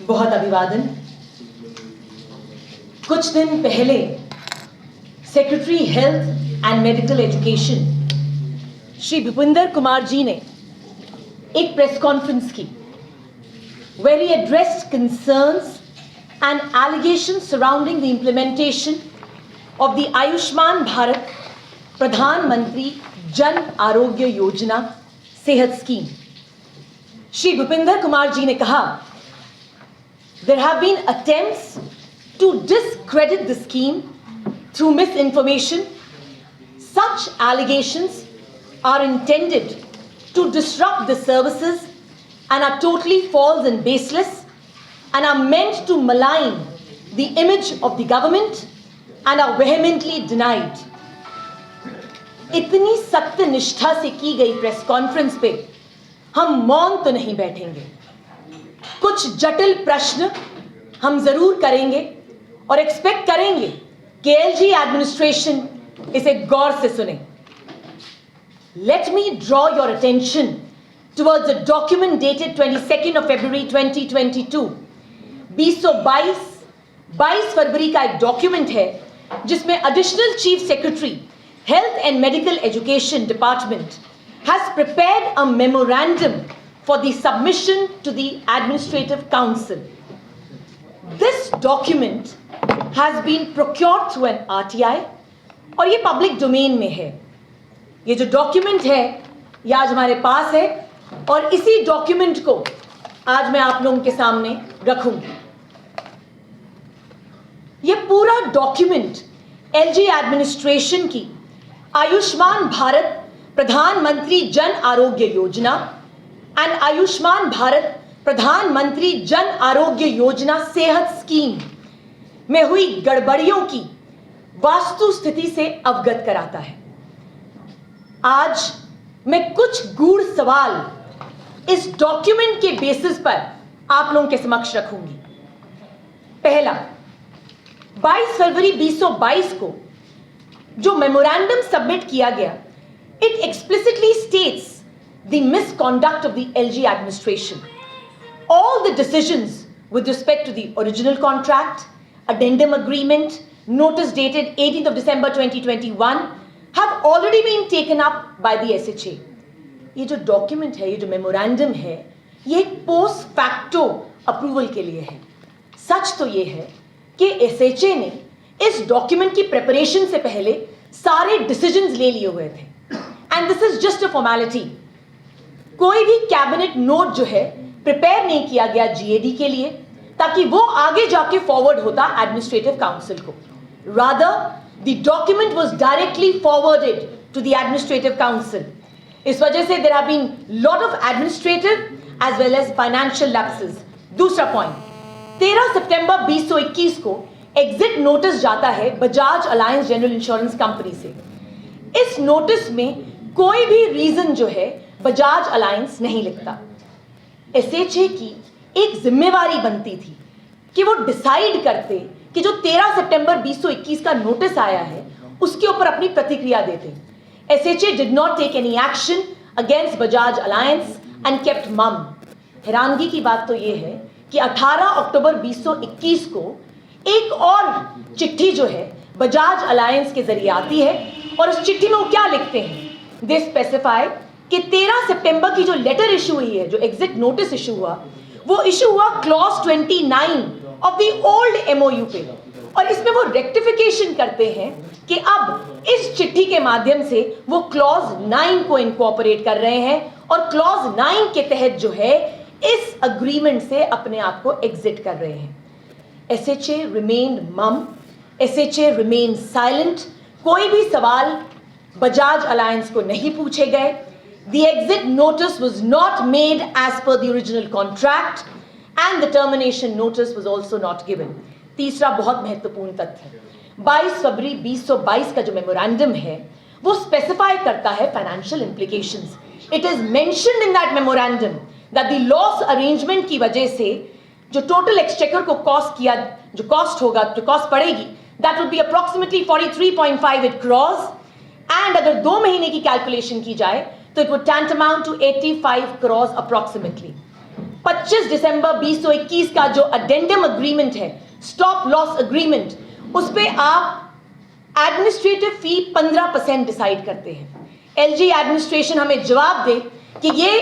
बहुत अभिवादन। कुछ दिन पहले secretary health and medical education Shri Bhupinder Kumar ji ने एक प्रेस कॉन्फ्रेंस की, where he addressed concerns and allegations surrounding the implementation of the Ayushman Bharat Pradhan Mantri Jan Arogya Yojana सेहत स्कीम। श्री भूपिंदर कुमार जी ने कहा, there have been attempts to discredit the scheme through misinformation. Such allegations are intended to disrupt the services and are totally false and baseless and are meant to malign the image of the government and are vehemently denied. इतनी सत्य निष्ठा से की गई press conference पे हम मौन तो नहीं बैठेंगे। कुछ जटिल प्रश्न हम जरूर करेंगे और एक्सपेक्ट करेंगे कि एलजी एडमिनिस्ट्रेशन इसे गौर से सुने। Let me draw your attention towards a document dated 22nd of February 2022। 22 फरवरी का एक डॉक्यूमेंट है जिसमें additional chief secretary health and medical education department has prepared a memorandum for the submission to the Administrative Council. This document has been procured through an RTI और ये public domain में है। ये जो डॉक्यूमेंट है ये आज हमारे पास है और इसी डॉक्यूमेंट को आज मैं आप लोगों के सामने रखूंगी। ये पूरा डॉक्यूमेंट एलजी एडमिनिस्ट्रेशन की आयुष्मान भारत प्रधानमंत्री जन आरोग्य योजना एंड आयुष्मान भारत प्रधानमंत्री जन आरोग्य योजना सेहत स्कीम में हुई गड़बड़ियों की वास्तु स्थिति से अवगत कराता है। आज मैं कुछ गूढ़ सवाल इस डॉक्यूमेंट के बेसिस पर आप लोगों के समक्ष रखूंगी। पहला, 22 फरवरी 2022 को जो मेमोरेंडम सबमिट किया गया, it explicitly states the misconduct of the LG administration. All the decisions with respect to the original contract, addendum agreement, notice dated 18th of December 2021 have already been taken up by the SHA. ये जो document है, ये जो memorandum है, ये एक post facto approval के लिए है। सच तो ये है कि SHA ने इस डॉक्यूमेंट की प्रिपरेशन से पहले सारे डिसीजंस ले लिए हुए थे and this is just a formality. कोई भी कैबिनेट नोट जो है प्रिपेयर नहीं किया गया जीएडी के लिए ताकि वो आगे जाके फॉरवर्ड होता एडमिनिस्ट्रेटिव काउंसिल को। Rather the document was directly forwarded to the administrative council. इस वजह से there have been lot of administrative as well as financial lapses. दूसरा पॉइंट, 13 सितंबर 2021 को एग्जिट नोटिस जाता है Bajaj Allianz general insurance company से। इस नोटिस में कोई भी रीजन जो है बजाज अलायंस नहीं लिखता। एसएचए की एक जिम्मेवारी बनती थी कि वो डिसाइड करते कि जो 13 सितंबर 2021 का नोटिस आया है उसके ऊपर अपनी प्रतिक्रिया देते। SHA did not take any action against Bajaj Allianz and kept mum. हैरानगी की बात तो ये है कि 18 अक्टूबर 2021 को एक और चिट्ठी जो है बजाज अलायंस के जरिए आती है और उस चिट्ठी में वो क्या लिखते हैं? दे स्पेसिफाई कि 13 सितंबर की जो लेटर इशू हुई है, जो एग्जिट नोटिस इशू हुआ, वो इशू हुआ clause 29 of the old MOU पे और इसमें वो रेक्टिफिकेशन करते हैं कि अब इस चिट्ठी के माध्यम से वो क्लॉज 9 को इनकॉर्पोरेट कर रहे हैं और क्लॉज 9 के तहत जो है इस अग्रीमेंट से अपने आप को एग्जिट कर रहे हैं। SHA remained mum, SHA remained silent। कोई भी सवाल बजाज अलायंस को नहीं पूछे गए। The exit notice was not made as per the original contract and the termination notice was also not given। तीसरा बहुत महत्वपूर्ण तथ्य, 22 फरवरी 2022 का जो मेमोरेंडम है वो स्पेसिफाई करता है financial implications. It is mentioned in that memorandum that the loss arrangement की वजह से जो टोटल एक्सचेकर को कॉस्ट किया, जो कॉस्ट होगा, जो कॉस्ट पड़ेगी, that would be approximately 43.58 crores and अगर 2 महीने की कैलकुलेशन की जाए तो it would tantamount to 85 crores approximately. 25 दिसंबर 2021 का जो अडेंडम अग्रीमेंट है, स्टॉप लॉस अग्रीमेंट, उस पे आप एडमिनिस्ट्रेटिव फी 15% डिसाइड करते हैं। एलजी एडमिनिस्ट्रेशन हमें जवाब दे कि ये